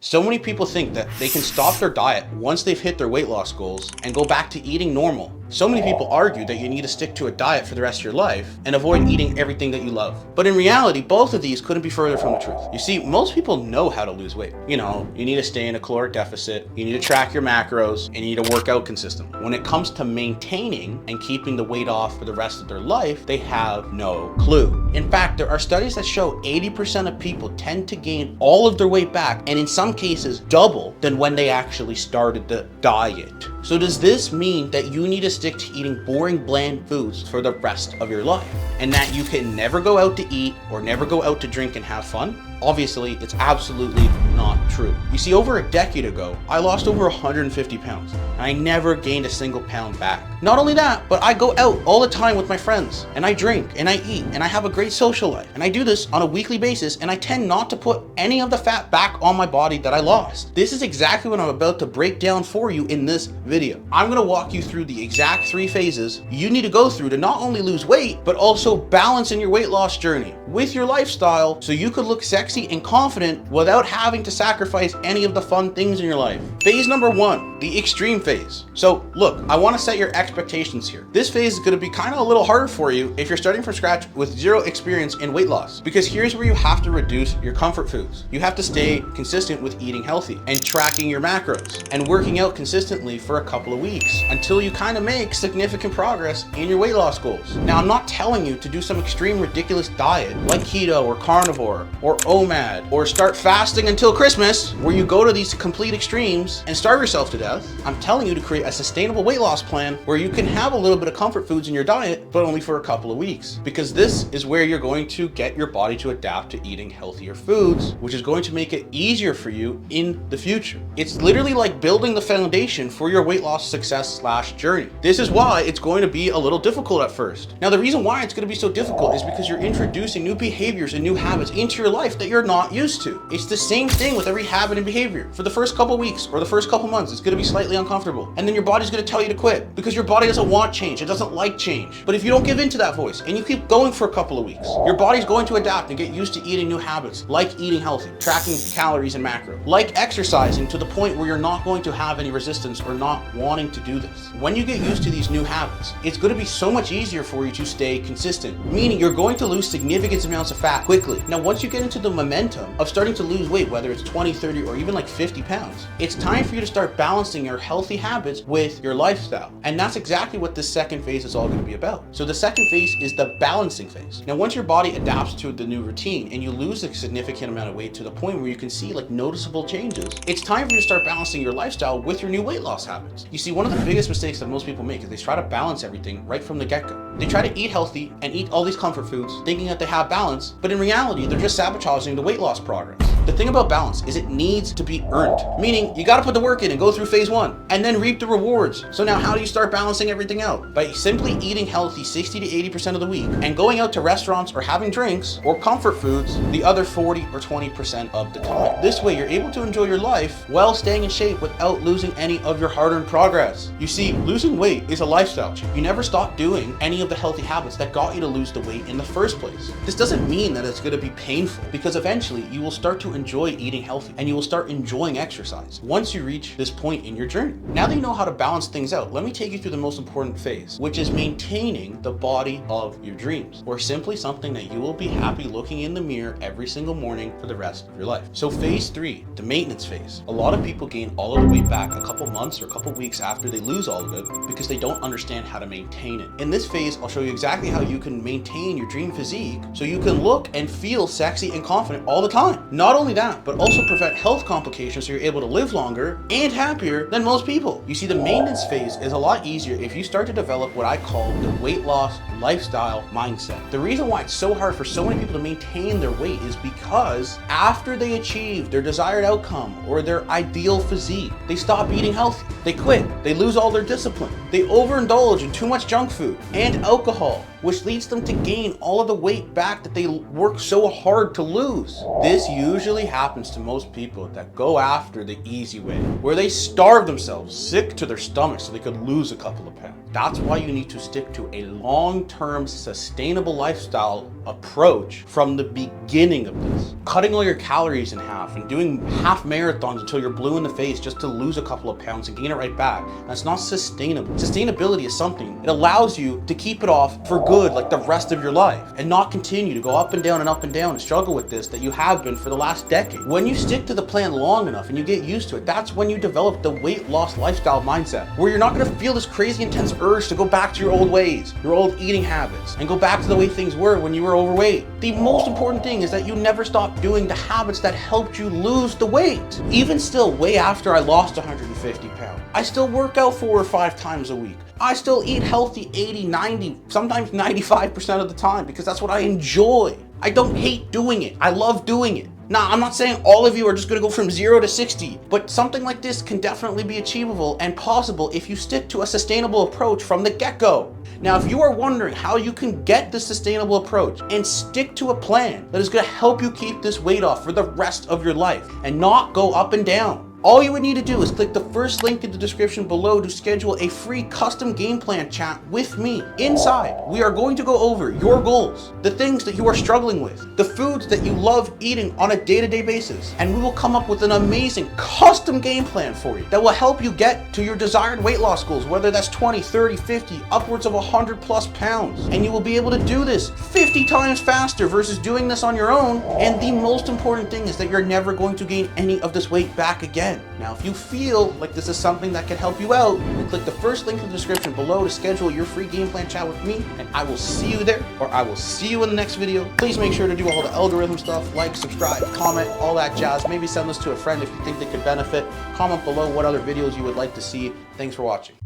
So many people think that they can stop their diet once they've hit their weight loss goals and go back to eating normal. So many people argue that you need to stick to a diet for the rest of your life and avoid eating everything that you love. But in reality, both of these couldn't be further from the truth. You see, most people know how to lose weight. You need to stay in a caloric deficit, you need to track your macros, and you need to work out consistently. When it comes to maintaining and keeping the weight off for the rest of their life, they have no clue. In fact, there are studies that show 80% of people tend to gain all of their weight back, and in some cases double than when they actually started the diet. So does this mean that you need to stick to eating boring, bland foods for the rest of your life, and that you can never go out to eat or never go out to drink and have fun? Obviously, it's absolutely not true. You see, over a decade ago, I lost over 150 pounds, and I never gained a single pound back. Not only that, but I go out all the time with my friends, and I drink, and I eat, and I have a great social life. And I do this on a weekly basis, and I tend not to put any of the fat back on my body that I lost. This is exactly what I'm about to break down for you in this video. I'm gonna walk you through the exact 3 phases you need to go through to not only lose weight, but also balance in your weight loss journey with your lifestyle so you could look sexy and confident without having to sacrifice any of the fun things in your life. Phase number 1, the extreme phase. So look, I want to set your expectations here. This phase is going to be kind of a little harder for you if you're starting from scratch with 0 experience in weight loss, because here's where you have to reduce your comfort foods. You have to stay consistent with eating healthy and tracking your macros and working out consistently for a couple of weeks until you kind of make significant progress in your weight loss goals. Now, I'm not telling you to do some extreme ridiculous diet like keto or carnivore or OMAD, or start fasting until Christmas, where you go to these complete extremes and starve yourself to death. I'm telling you to create a sustainable weight loss plan where you can have a little bit of comfort foods in your diet, but only for a couple of weeks, because this is where you're going to get your body to adapt to eating healthier foods, which is going to make it easier for you in the future. It's literally like building the foundation for your weight loss success / journey. This is why it's going to be a little difficult at first. Now, the reason why it's going to be so difficult is because you're introducing new behaviors and new habits into your life that you're not used to. It's the same thing with every habit and behavior. For the first couple weeks or the first couple months, it's going to be slightly uncomfortable, and then your body's going to tell you to quit because your body doesn't want change. It doesn't like change. But if you don't give in to that voice and you keep going for a couple of weeks, your body's going to adapt and get used to eating new habits, like eating healthy, tracking calories and macro, like exercising to the point where you're not going to have any resistance or not wanting to do this. When you get used to these new habits, it's going to be so much easier for you to stay consistent, meaning you're going to lose significant amounts of fat quickly. Now, once you get into the momentum of starting to lose weight, whether it's 20, 30, or even like 50 pounds, it's time for you to start balancing your healthy habits with your lifestyle. And that's exactly what this second phase is all going to be about. So the second phase is the balancing phase. Now, once your body adapts to the new routine and you lose a significant amount of weight to the point where you can see like noticeable changes, it's time for you to start balancing your lifestyle with your new weight loss habits. You see, one of the biggest mistakes that most people make is they try to balance everything right from the get-go. They try to eat healthy and eat all these comfort foods thinking that they have balance, but in reality, they're just sabotaging the weight loss progress. The thing about balance is it needs to be earned, meaning you got to put the work in and go through phase 1 and then reap the rewards. So now how do you start balancing everything out? By simply eating healthy 60 to 80% of the week and going out to restaurants or having drinks or comfort foods the other 40 or 20% of the time. This way you're able to enjoy your life while staying in shape without losing any of your hard-earned progress. You see, losing weight is a lifestyle change. You never stop doing any of the healthy habits that got you to lose the weight in the first place. This doesn't mean that it's going to be painful, because eventually you will start to enjoy eating healthy and you will start enjoying exercise once you reach this point in your journey. Now that you know how to balance things out, let me take you through the most important phase, which is maintaining the body of your dreams, or simply something that you will be happy looking in the mirror every single morning for the rest of your life. So phase 3, the maintenance phase. A lot of people gain all of the weight back a couple months or a couple weeks after they lose all of it because they don't understand how to maintain it. In this phase, I'll show you exactly how you can maintain your dream physique so you can look and feel sexy and confident all the time. Not only that, but also prevent health complications so you're able to live longer and happier than most people. You see, the maintenance phase is a lot easier if you start to develop what I call the weight loss lifestyle mindset. The reason why it's so hard for so many people to maintain their weight is because after they achieve their desired outcome or their ideal physique, they stop eating healthy, they quit, they lose all their discipline, they overindulge in too much junk food and alcohol, which leads them to gain all of the weight back that they work so hard to lose. This usually happens to most people that go after the easy way, where they starve themselves sick to their stomachs so they could lose a couple of pounds. That's why you need to stick to a long-term sustainable lifestyle approach from the beginning of this. Cutting all your calories in half and doing half marathons until you're blue in the face just to lose a couple of pounds and gain it right back, that's not sustainable. Sustainability is something, it allows you to keep it off for good like the rest of your life and not continue to go up and down and struggle with this that you have been for the last decade. When you stick to the plan long enough and you get used to it, that's when you develop the weight loss lifestyle mindset, where you're not gonna feel this crazy intense urge to go back to your old ways, your old eating habits, and go back to the way things were when you were overweight. The most important thing is that you never stop doing the habits that helped you lose the weight. Even still, way after I lost 150 pounds, I still work out 4 or 5 times a week. I still eat healthy 80, 90, sometimes 95% of the time because that's what I enjoy. I don't hate doing it. I love doing it. Now, I'm not saying all of you are just gonna go from 0 to 60, but something like this can definitely be achievable and possible if you stick to a sustainable approach from the get-go. Now, if you are wondering how you can get this sustainable approach and stick to a plan that is gonna help you keep this weight off for the rest of your life and not go up and down, all you would need to do is click the first link in the description below to schedule a free custom game plan chat with me. Inside, we are going to go over your goals, the things that you are struggling with, the foods that you love eating on a day-to-day basis, and we will come up with an amazing custom game plan for you that will help you get to your desired weight loss goals, whether that's 20, 30, 50, upwards of 100+ pounds. And you will be able to do this 50 times faster versus doing this on your own. And the most important thing is that you're never going to gain any of this weight back again. Now, if you feel like this is something that can help you out, then click the first link in the description below to schedule your free game plan chat with me, and I will see you there, or I will see you in the next video. Please make sure to do all the algorithm stuff, like, subscribe, comment, all that jazz. Maybe send this to a friend if you think they could benefit. Comment below what other videos you would like to see. Thanks for watching.